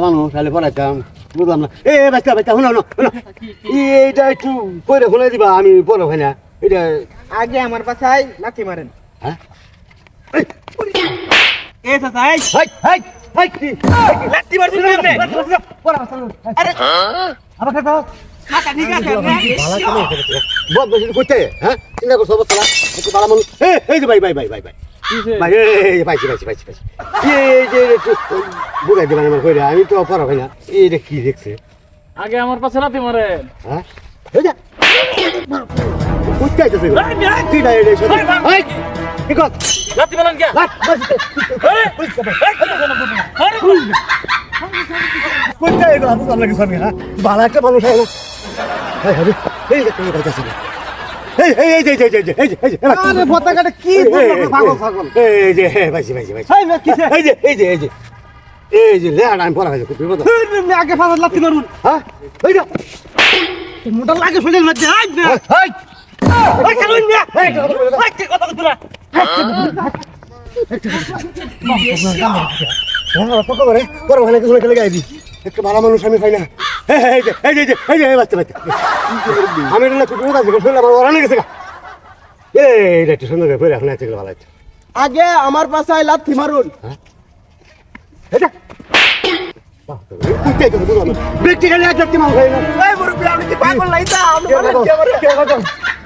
মানুষ তাহলে পড়াইতাম বুঝলাম না এ বাচ্চা বাচ্চা শোনো শোনো এইটা একটু করে শুনে দিবা আমি বড় হয় না এটা আগে আমার বাসায় লাথি মারেন। হ্যাঁ এ চাচাই হাই হাই হাই কি লাথি মারছেন আপনি? পড়া আরে আবার খাতা খাতা ঠিক আছে ভালো কাম করেছে বহুত বেশি কইতে হ্যাঁ চিন্তা করছ অবস্থা একটু ভালো মানুষ এই যে ভাই ভাই ভাই ভাই ভাই ভাই এই পাইছি পাইছি পাইছি পাইছি এই যে বুঝাই দিবেন আমার কইরা আমি তো পড়া হয় না এইটা কি দেখছে আগে আমার পাশে লাথি মারেন। হ্যাঁ এই যা উচ্চাই তো কি না এই এই কি কর লাথি মারেন কে? কোথায় এগুলো বুঝলাম না কিছু আমি হ্যাঁ ভালো একটা মানুষ হয় না এই যে তুমি কথা শুনে এই যে আরে পতাকাটা কি বললো পাগল পাগল। এই যে ভাইছি ভাইছি ভাইছি এই না কিসে এই যে লে আমি পড়া হয়েছে খুব বিপদ তুমি আগে ফাঁসা লাথি মারুন। হ্যাঁ এই যা মোটা লাগে শরীরের মধ্যে আই না হাই আই কালুন না আই কি কথা কইরা পক্কা করে পরে ওখানে কিছু খেলে গাইবি একটা ভালো মানুষ আমি পাই না এই যে বাচ্চা বাচ্চা আমি এটা খুব বিপদ আছে শুনলে আমার ওরা গেছে গা এইটা একটু সুন্দর করে পরে এখন আছে ভালো আছে আগে আমার বাসায় লাথি মারুন। এটা কুত্তে তো বুঝলাম প্র্যাকটিক্যালি এক ব্যক্তি মানুষ হয় না এই মুরব্বি আপনি কি পাগল নাইতা আপনি কে বলেন পাগল? কি আমার কে পাগল?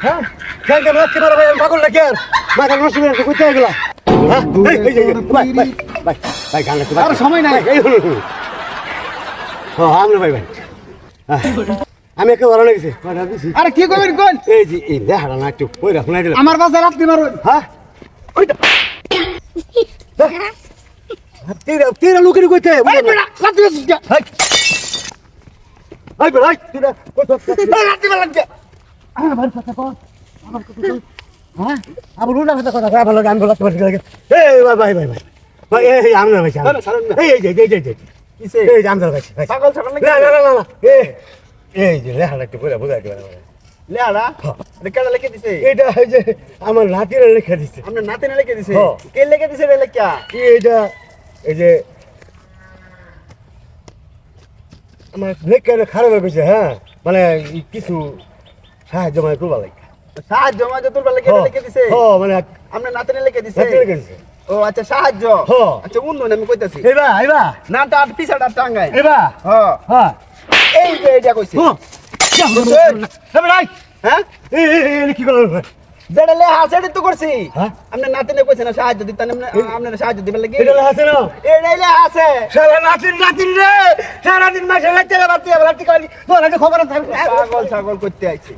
হ্যাঁ কেন কেন আজকে মারা ভাই আমি পাগল না কে আর মাথা নষ্ট করে কুত্তে এগুলা হ্যাঁ এই যে ভাই গান লাগতে আর সময় নাই। এই ও আমরা ভাই আমি একে ওরা গেছি আরে কি কইবেন কোন এই যে এই দেখাটা না একটু ওই রাখুন আমার বাসায় লাথি মারুন। হ্যাঁ ওইটা তেরা লোকের কইতে এই বেটা লাথি মারছিস কে? এই বেড়াই তেরা এই লাথি মারলেন কে? হ্যাঁ আবার উল্টা কথা কথা ভালো গান বলা তোমার এই ভাই এই আমরা ভাই এই যে আমরা ভাই পাগল ছাগল নাকি? না এই যে লেখাটা একটু পড়ে বুঝাই দিবেন লেহারা এটা কেডা লিখে দিছে? এটা ওই যে আমার নাতিরা লেখা দিচ্ছে আপনার নাতিনে লিখে দিছে? হ্যাঁ। কে লিখে দিছে রে লেখা? কি এটা এই যে আমার লেখা খারাপ হয়ে গেছে হ্যাঁ মানে কিছু সাহায্য মানে করবা লাগে সাহায্য মাঝে তোর লিখে লিখে দিছে? মানে আপনার নাতিনে লিখে দিছে? নাতিরা লিখে দিছে ও আচ্ছা সাহায্য। হ্যাঁ। আচ্ছা উন্নয়ন আমি কইতাছি। এবা নাটা আর পিছাটা টাঙ্গায়। এবা হ্যাঁ হ্যাঁ এই যে এটা কইছে। হ্যাঁ এই কি করব যেটা লেখা আছে এটা তো করছি। হ্যাঁ? আপনার নাতিনে কইছে না সাহায্য দিতেন আপনার সাহায্য দিবেন লাগি। এটা লেখা আছে না এটাই লেখা আছে। সারা নাতিন রে সারা দিন মাসে লাগতে বাতি খবর আছে পাগল ছাগল করতে আইছে।